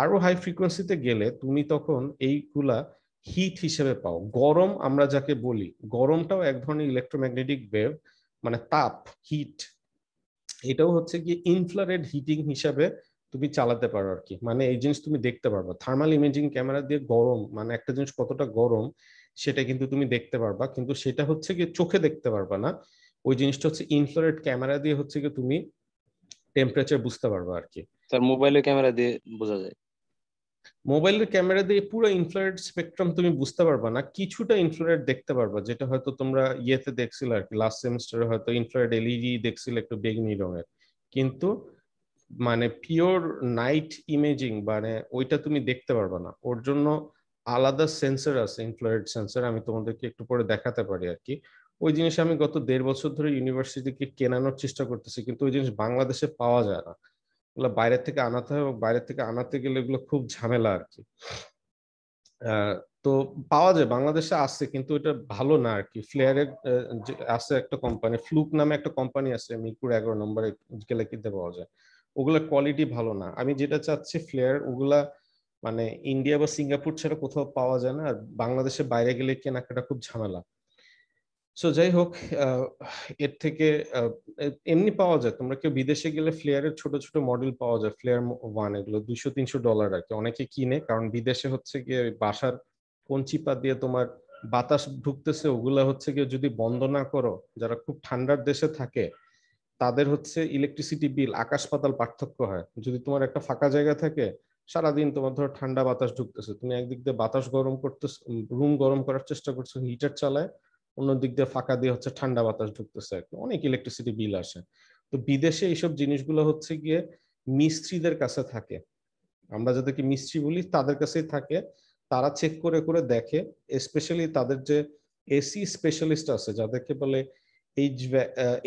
আরো হাই ফ্রিকোয়েন্সিতে গেলে তুমি তখন এইগুলা হিট হিসেবে পাও। গরম আমরা যাকে বলি, গরমটাও এক ধরনের ইলেকট্রোম্যাগনেটিক ওয়েভ, মানে তাপ, হিট। এটাও হচ্ছে কি ইনফ্রারেড হিটিং হিসাবে তুমি চালাতে পারো আর কি, মানে এই জিনিস তুমি দেখতে পারবা থার্মাল ইমেজিং ক্যামেরা দিয়ে গরম মানে একটা জিনিস কতটা গরম সেটা কিন্তু তুমি দেখতে পারবা, কিন্তু সেটা হচ্ছে কি চোখে দেখতে পারবা না। ওই জিনিসটা হচ্ছে ইনফ্রারেড ক্যামেরা দিয়ে হচ্ছে কি তুমি টেম্পারেচার বুঝতে পারবা আর কি। তার মোবাইলের ক্যামেরা দিয়ে বোঝা যায়? মোবাইলের ক্যামেরা দিয়ে পুরো ইনফ্রারেড স্পেকট্রাম তুমি বুঝতে পারবা না, কিছুটা ইনফ্রারেড দেখতে পারবা, যেটা হয়তো তোমরা ইয়েতে দেখছিলে আর কি, লাস্ট সেমিস্টারে হয়তো ইনফ্রারেড এলইডি দেখছিলে একটু বেগুনি রঙের। কিন্তু মানে পিওর নাইট ইমেজিং মানে ওইটা তুমি দেখতে পারবে না, ওর জন্য আলাদা সেন্সর আছে, ইনফ্রারেড সেন্সর, আমি তোমাদেরকে একটু পরে দেখাতে পারি আর কি। ওই জিনিস আমি গত 1.5 বছর ধরে ইউনিভার্সিটিকে কেনানোর চেষ্টা করতেছি, কিন্তু ওই জিনিস বাংলাদেশে পাওয়া যায় না, ওগুলো বাইরে থেকে আনাতে হয়, এবং বাইরে থেকে আনাতে গেলে এগুলো খুব ঝামেলা আর কি। আহ, তো পাওয়া যায়, বাংলাদেশে আছে কিন্তু এটা ভালো না আর কি। ফ্লেয়ারের আছে একটা কোম্পানি, ফ্লুক নামে একটা কোম্পানি আছে, মিরপুর 11 নম্বরে গেলে কিনতে পাওয়া যায়। ওগুলা কোয়ালিটি ভালো না, আমি যেটা চাচ্ছি ফ্লেয়ার ওগুলা মানে ইন্ডিয়া বা সিঙ্গাপুর ছাড়া কোথাও পাওয়া যায় না, আর বাংলাদেশের বাইরে গেলে কেনাকাটা খুব ঝামেলা। সো যাই হোক, আহ, এর থেকে এমনি পাওয়া যায়, তোমরা কেউ বিদেশে গেলে ফ্লেয়ারের ছোট ছোট মডেল পাওয়া যায়, ফ্লেয়ার 1 এগুলো $200-300 আর কি, অনেকে কিনে, কারণ বিদেশে হচ্ছে গিয়ে ওই বাসার কোন চিপা দিয়ে তোমার বাতাস ঢুকতেছে ওগুলা হচ্ছে গিয়ে যদি বন্ধ না করো, যারা খুব ঠান্ডার দেশে থাকে তাদের হচ্ছে ইলেকট্রিসিটি বিল আকাশ পাতাল পার্থক্য হয়। যদি তোমার একটা ফাঁকা জায়গা থাকে সারাদিন তোমার ধরো ঠান্ডা বাতাস ঢুকতেছে, তুমি একদিক দিয়ে বাতাস গরম করতেছো, রুম গরম করার চেষ্টা করছো হিটার চালায়, অন্য দিক দিয়ে ফাঁকা দিয়ে হচ্ছে ঠান্ডা বাতাস ঢুকতেছে আর কি, অনেক ইলেকট্রিসিটি বিল আসে। তো বিদেশে এইসব জিনিসগুলো হচ্ছে গিয়ে মিস্ত্রিদের কাছে থাকে, আমরা যাদেরকে মিস্ত্রি বলি তাদের কাছেই থাকে, তারা চেক করে করে দেখে। স্পেশালি তাদের যে এসি স্পেশালিস্ট আছে যাদেরকে বলে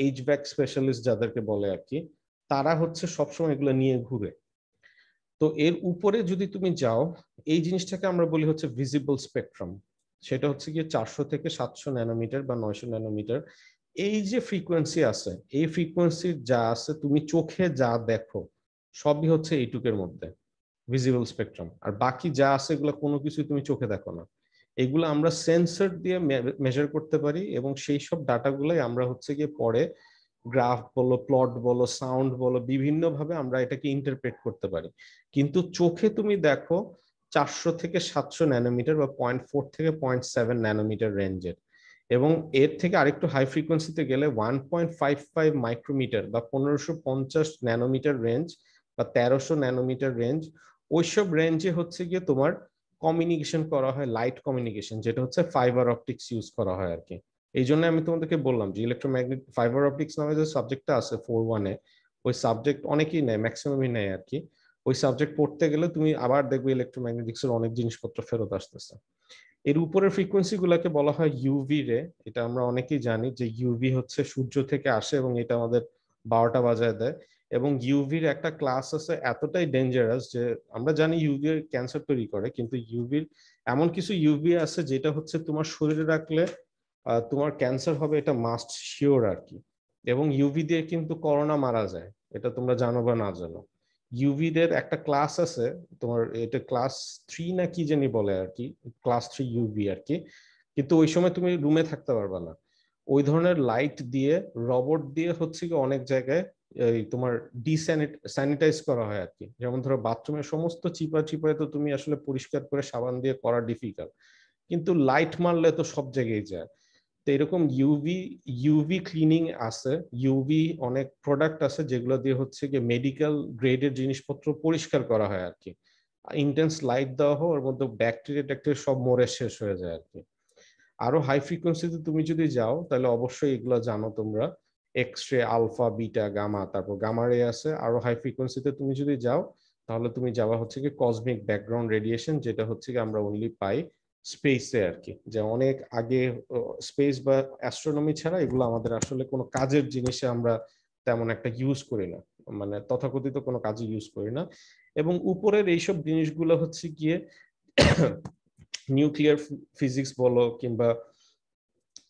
এইচভ্যাক স্পেশালিস্ট যাদেরকে বলে আর কি, তারা হচ্ছে সবসময় এগুলো নিয়ে ঘুরে। তো এর উপরে যদি তুমি যাও, এই জিনিসটাকে আমরা বলি হচ্ছে ভিজিবল স্পেকট্রাম, সেটা হচ্ছে গিয়ে 400 থেকে 700 ন্যানোমিটার বা 900 ন্যানোমিটার। এই যে ফ্রিকোয়েন্সি আছে, এই ফ্রিকোয়েন্সি যা আছে তুমি চোখে যা দেখো সবই হচ্ছে এইটুকের মধ্যে। Visible spectrum. আর বাকি যা আছে এগুলো কোনো কিছু তুমি চোখে দেখো না, এগুলো আমরা সেন্সর দিয়ে মেজার করতে পারি, এবং সেই সব ডাটাগুলোই আমরা হচ্ছে গিয়ে পরে গ্রাফ বলো, প্লট বলো, সাউন্ড বলো, বিভিন্ন ভাবে আমরা এটাকে ইন্টারপ্রেট করতে পারি। কিন্তু চোখে তুমি দেখো 400 থেকে 700 ন্যানোমিটার বা 0.4 থেকে 0.7 ন্যানোমিটার রেঞ্জের, এবং এর থেকে আরেকটু হাই ফ্রিকোয়েন্সিতে গেলে 1.55 মাইক্রোমিটার বা 1550 ন্যানোমিটার রেঞ্জ বা 1300 ন্যানোমিটার রেঞ্জ। ওইসব রেঞ্জে হচ্ছে গিয়ে তোমার কমিউনিকেশন করা হয়, লাইট কমিউনিকেশন, যেটা হচ্ছে ফাইবার অপটিক্স ইউজ করা হয় আর কি। এই জন্য আমি তোমাদেরকে বললাম যে ইলেকট্রোম্যাগনেট ফাইবার অপটিক্স নামে যে সাবজেক্টটা আছে 4-1-এ, ওই সাবজেক্ট অনেকেই নেয়, ম্যাক্সিমামই নেয় আর কি। ওই সাবজেক্ট পড়তে গেলে তুমি আবার দেখবে ইলেকট্রোম্যাগনেটিক্স এর অনেক জিনিসপত্র ফেরত আসতেছে। এর উপরের ফ্রিকোয়েন্সি গুলাকে বলা হয় ইউভি রে। এটা আমরা অনেকেই জানি যে ইউভি হচ্ছে সূর্য থেকে আসে এবং এটা আমাদের 12টা বাজায় দেয়। এবং ইউভির একটা ক্লাস আছে এতটাই ডেঞ্জারাস যে আমরা জানি ইউভি ক্যান্সার তৈরি করে, কিন্তু ইউভির এমন কিছু ইউভি আছে যেটা হচ্ছে তোমার শরীরে রাখলে তোমার ক্যান্সার হবে, এটা মাস্ট শিওর আর কি। এবং ইউভি দিয়ে কিন্তু করোনা মারা যায়, এটা তোমরা জানো বা না জানো। ইউভি দের একটা ক্লাস আছে তোমার, এটা ক্লাস 3 না কি জানি বলে আর কি, ক্লাস 3 ইউভি আর কি। কিন্তু ওই সময় তুমি রুমে থাকতে পারবে না। ওই ধরনের লাইট দিয়ে, রবট দিয়ে হচ্ছে কি অনেক জায়গায় এই তোমার স্যানিটাইজ করা হয় আর কি। যেমন ধরো বাথরুমের সমস্ত চিপা চিপায় তো তুমি আসলে পরিষ্কার করে সাবান দিয়ে করা ডিফিকাল্ট, কিন্তু লাইট মারলে তো সব জায়গায় যায়। তো এরকম ইউভি ইউভি ক্লিনিং আছে, ইউভি অনেক প্রোডাক্ট আছে যেগুলো দিয়ে হচ্ছে কি মেডিকেল গ্রেডের জিনিসপত্র পরিষ্কার করা হয় আর কি। ইন্টেন্স লাইট দেওয়া হয়, ওর মধ্যে ব্যাকটেরিয়া ট্যাকটেরিয়া সব মরে শেষ হয়ে যায় আর কি। আরো হাই ফ্রিকোয়েন্সিতে তুমি যদি যাও তাহলে অবশ্যই এগুলো জানো তোমরা, X ray, alpha, beta, gamma, তারপর গামা রে আছে। আরো হাই ফ্রিকোয়েন্সিতে তুমি যদি যাও তাহলে তুমি যাওয়া হচ্ছে কি কসমিক ব্যাকগ্রাউন্ড রেডিয়েশন, যেটা হচ্ছে কি আমরা অনলি পাই স্পেসে আর কি। যে অনেক আগে স্পেস বা অ্যাস্ট্রোনমি ছাড়া এগুলো আমাদের আসলে কোনো কাজের জিনিসে আমরা তেমন একটা ইউজ করি না, মানে তথাকথিত কোনো কাজে ইউজ করি না। এবং উপরের এইসব জিনিসগুলো হচ্ছে গিয়ে নিউক্লিয়ার ফিজিক্স বলো, কিংবা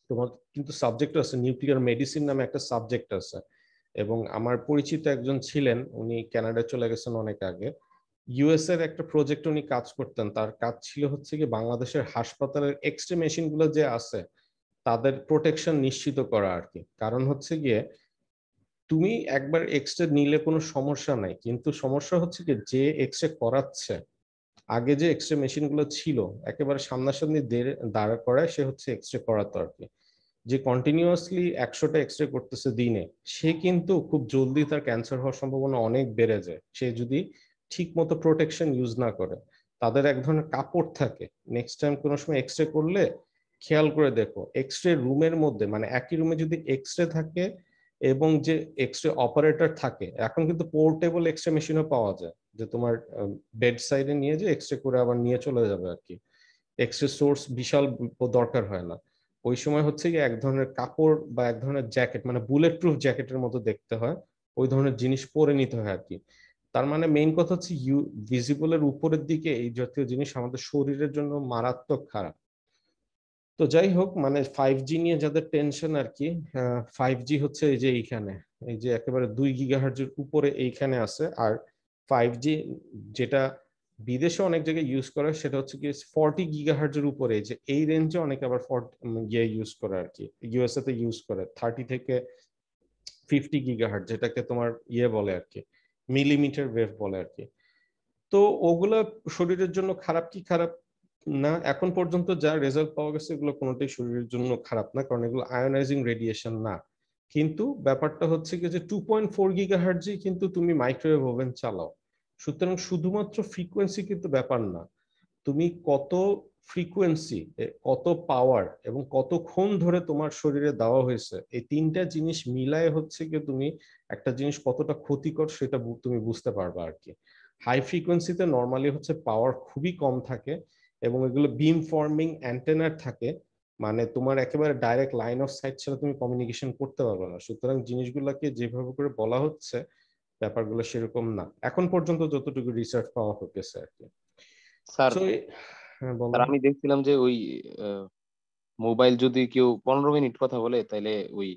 তোমার কিন্তু সাবজেক্ট আছে নিউক্লিয়ার মেডিসিন নামে একটা সাবজেক্ট আছে। এবং আমার পরিচিত একজন ছিলেন, উনি কানাডায় চলে গেছেন অনেক আগে। ইউএস এর একটা প্রজেক্ট উনি কাজ করতেন, তার কাজ ছিল হচ্ছে কি বাংলাদেশের হাসপাতালের এক্সরে মেশিন গুলো যে আছে তাদের প্রোটেকশন নিশ্চিত করা আর কি। কারণ হচ্ছে গিয়ে তুমি একবার এক্সরে নিলে কোনো সমস্যা নাই, কিন্তু সমস্যা হচ্ছে কি যে এক্সরে করাচ্ছে, আগে যে এক্সরে মেশিন গুলো ছিল একেবারে সামনাসামনি দাঁড় করায় সে হচ্ছে এক্সরে করাতো আর কি। যে কন্টিনিউয়াসলি 100টা এক্সরে করতেছে দিনে, সে কিন্তু খুব জলদি তার ক্যান্সার হওয়ার সম্ভাবনা অনেক বেড়ে যায় সে যদি ঠিক মতো প্রোটেকশন ইউজ না করে। তাদের এক ধরনের কাপড় থাকে, নেক্সট টাইম কোনো সময় এক্সরে করলে খেয়াল করে দেখো এক্সরে রুমের মধ্যে, মানে একই রুমে যদি এক্সরে থাকে এবং যে এক্সরে অপারেটর থাকে, এখন কিন্তু পোর্টেবল এক্সরে মেশিনও পাওয়া যায় যে তোমার বেড সাইডে নিয়ে যে এক্সরে করে আবার নিয়ে চলে যাবে আর কি। এক্সরে সোর্স বিশাল দরকার হয় না। ওই সময় হচ্ছে কি এক ধরনের কাপড় বা এক ধরনের জ্যাকেট, মানে বুলেট প্রুফ জ্যাকেটের মতো দেখতে হয়, ওই ধরনের জিনিস পরে নিতে হয় আর কি। তার মানে মেইন কথা হচ্ছে ভিজিবলের উপরের দিকে এই জাতীয় জিনিস আমাদের শরীরের জন্য মারাত্মক খারাপ। তো যাই হোক, মানে 5G নিয়ে যাদের টেনশন আর কি, 5G হচ্ছে এই যে এইখানে, এই যে একেবারে 2 গিগাহার্জের উপরে এইখানে আছে। আর 5G যেটা বিদেশে অনেক জায়গায় ইউজ করে সেটা হচ্ছে কি 40 গিগাহার্জের উপরে, যে এই রেঞ্জে অনেকে আবার গিয়ে ইউজ করে আর কি। ইউএসএ তে ইউজ করে 30 থেকে 50 গিগাহার্জ, যেটাকে তোমার ইয়ে বলে আর কি, মিলিমিটার ওয়েভ বলে আর কি। তো ওগুলা শরীরের জন্য খারাপ কি খারাপ না, এখন পর্যন্ত যা রেজাল্ট পাওয়া গেছে এগুলো কোনোটাই শরীরের জন্য খারাপ না, কারণ এগুলো আয়োনাইজিং রেডিয়েশন না। কিন্তু ব্যাপারটা হচ্ছে কি যে 2.4 গিগাহার্টজে কিন্তু তুমি মাইক্রোওয়েভ ওভেন চালাও। সুতরাং শুধুমাত্র ফ্রিকোয়েন্সি কিন্তু ব্যাপার না, তুমি কত ফ্রিকোয়েন্সি, কত পাওয়ার এবং কতক্ষণ ধরে তোমার শরীরে দেওয়া হয়েছে, এই তিনটা জিনিস মিলায় হচ্ছে কি তুমি একটা জিনিস কতটা ক্ষতিকর সেটা তুমি বুঝতে পারবে আর কি। হাই ফ্রিকোয়েন্সিতে নর্মালি হচ্ছে পাওয়ার খুবই কম থাকে এবং এগুলো বিম ফর্মিং অ্যান্টেনার থাকে, মানে তোমার একেবারে ডাইরেক্ট লাইন অফ সাইট ছাড়া তুমি কমিউনিকেশন করতে পারবে না। সুতরাং জিনিসগুলোকে যেভাবে করে বলা হচ্ছে ব্যাপারগুলো সেরকম না এখন পর্যন্ত, যতটুকু রিসার্চ পাওয়া হতেছে আর কি। স্যার, সো হ্যাঁ বলো। স্যার আমি দেখছিলাম যে ওই মোবাইল যদি কেউ 15 মিনিট কথা বলে তাহলে ওই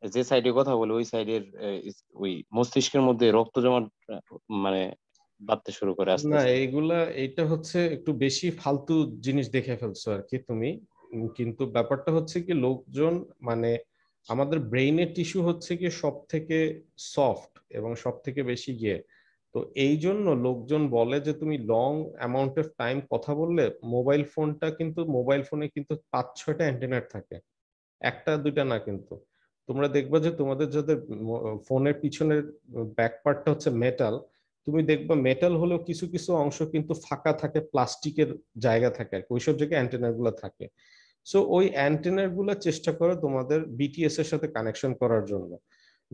যে সাইডে কথা বলে ওই সাইডের ওই মস্তিষ্কের মধ্যে রক্ত জমাট মানে বাড়তে শুরু করে আস্তে না, আস্তে। এইটা হচ্ছে একটু বেশি ফালতু জিনিস দেখে ফেলছো আর কি তুমি। কিন্তু ব্যাপারটা হচ্ছে কি লোকজন মানে আমাদের ব্রেইনের টিস্যু হচ্ছে কি সব থেকে সফট এবং সব থেকে বেশি গিয়ে, তো এই জন্য লোকজন বলে যে তুমি লং অ্যামাউন্ট অফ টাইম কথা বললে মোবাইল ফোনে কিন্তু 5-6টা অ্যান্টেনার থাকে, একটা দুইটা না কিন্তু। তোমরা দেখবা যে তোমাদের যাদের ফোনের পিছনের ব্যাক পার্টটা হচ্ছে মেটাল, তুমি দেখবা মেটাল হলেও কিছু কিছু অংশ কিন্তু ফাঁকা থাকে, প্লাস্টিকের জায়গা থাকে আর কি, ওইসব জায়গায় অ্যান্টেনার গুলো থাকে। সো ওই অ্যান্টেনার গুলো চেষ্টা করো তোমাদের বিটিএস এর সাথে কানেকশন করার জন্য।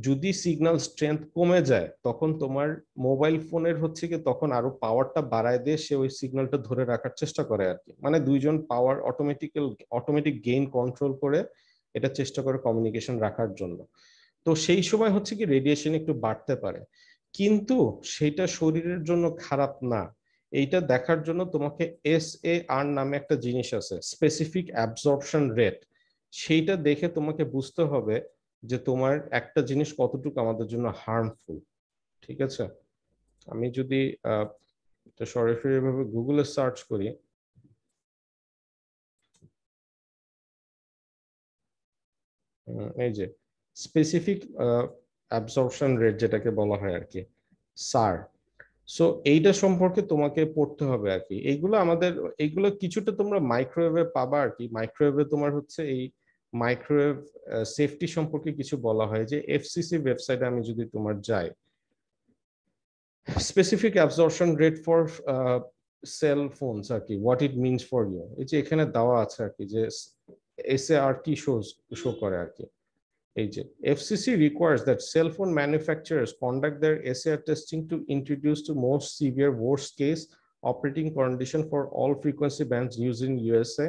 যদি সিগন্যাল স্ট্রেংথ কমে যায় তখন তোমার মোবাইল ফোনের হচ্ছে কি তখন আরো পাওয়ারটা বাড়ায় দিয়ে সে ওই সিগন্যালটা ধরে রাখার চেষ্টা করে আর কি, মানে দুইজন পাওয়ার অটোমেটিক গেইন কন্ট্রোল করে এটা চেষ্টা করে কমিউনিকেশন রাখার জন্য। তো সেই সময় হচ্ছে কি রেডিয়েশন একটু বাড়তে পারে, কিন্তু সেটা শরীরের জন্য খারাপ না। এইটা দেখার জন্য তোমাকে SAR নামে একটা জিনিস আছে, স্পেসিফিক অ্যাবজর্পশন রেট। সেইটা দেখে তোমাকে বুঝতে হবে যে তোমার একটা জিনিস কতটুকু আমাদের জন্য হার্মফুল। ঠিক আছে, আমি যদি এটা সরাসরি ভাবে গুগলে সার্চ করি, এই যে স্পেসিফিক অ্যাবজর্পশন রেট যেটাকে বলা হয় আর কি, সার। সো এইটা সম্পর্কে তোমাকে পড়তে হবে আর কি। এইগুলো কিছুটা তোমরা মাইক্রোওয়েভে পাবা আর কি। মাইক্রোওয়েভে তোমার হচ্ছে এই মাইক্রোওয়েভ সেফটি সম্পর্কে কিছু বলা হয়, যে FCC ওয়েবসাইটে আমি যদি তোমার যাই, specific absorption rate for cell phones আর কি, what it means for you, এই যে এখানে দেওয়া আছে আর কি, যে SAR কি শো করে আর কি। এই যে FCC requires that cell phone manufacturers conduct their SAR testing to introduce to most severe worst case operating condition for all frequency bands used in USA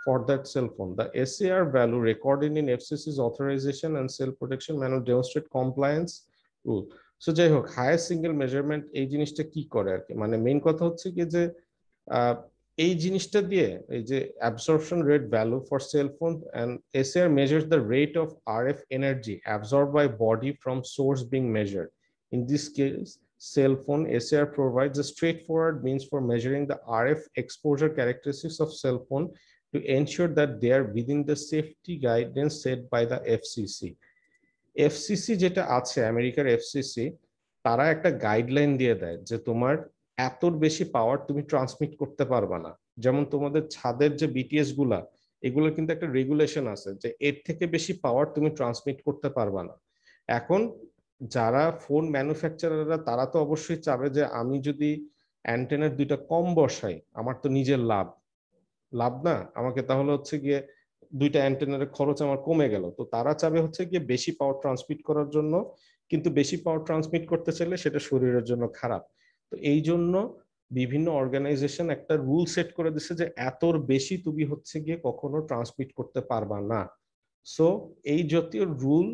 for that cell phone. The SAR value recorded in FCC's authorization and cell protection manual demonstrate compliance rule. So যাই হোক, হায়ার সিঙ্গেল মেজারমেন্ট এই জিনিসটা কি করে আর কি, মানে মেইন কথা হচ্ছে কি যে আহ, এই জিনিসটা দিয়ে এই যে absorption rate value for cell phone, and SAR measures the rate of RF energy absorbed by body from source being measured. In this case, cell phone SAR provides a straightforward means for measuring the RF exposure characteristics of cell phone to ensure that they are within the safety guidance set by the FCC. FCC যেটা আছে আমেরিকার FCC, তারা একটা গাইডলাইন দিয়ে দেয় যে তোমার এতর বেশি পাওয়ার তুমি ট্রান্সমিট করতে পারবা না। যেমন তোমাদের ছাদের যে বিটিএস গুলা, এগুলোর কিন্তু একটা রেগুলেশন আছে যে এর থেকে বেশি পাওয়ার তুমি ট্রান্সমিট করতে পারবা না। এখন যারা ফোন ম্যানুফ্যাকচারাররা তারা তো অবশ্যই চাবে যে আমি যদি অ্যান্টেনার দুইটা কম বসাই আমার তো নিজের লাভ, লাভ না আমাকে, তাহলে হচ্ছে গিয়ে দুইটা অ্যান্টেনার খরচ আমার কমে গেল। তো তারা চাবে হচ্ছে গিয়ে বেশি পাওয়ার ট্রান্সমিট করার জন্য, কিন্তু বেশি পাওয়ার ট্রান্সমিট করতে চাইলে সেটা শরীরের জন্য খারাপ। তো এই জন্য বিভিন্ন অর্গানাইজেশন একটা রুল সেট করে দিচ্ছে যে এতর বেশি তুমি হচ্ছে গিয়ে কখনো ট্রান্সমিট করতে পারবা না। সো এই জাতীয় রুল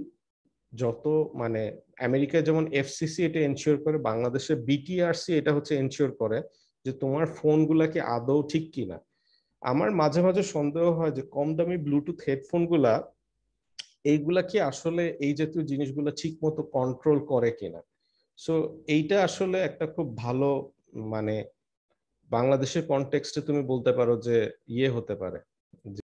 যত মানে আমেরিকায় যেমন FCC এটা এনশিওর করে, বাংলাদেশে BTRC এটা হচ্ছে এনশিওর করে যে তোমার ফোনগুলা কি আদৌ ঠিক কিনা। আমার মাঝে মাঝে সন্দেহ হয় যে কম দামি ব্লুটুথ হেডফোন গুলা এইগুলা কি আসলে এই জাতীয় জিনিসগুলো ঠিক মতো কন্ট্রোল করে কিনা। সো এইটা আসলে একটা খুব ভালো মানে বাংলাদেশের কনটেক্সটে তুমি বলতে পারো যে ইয়ে হতে পারে,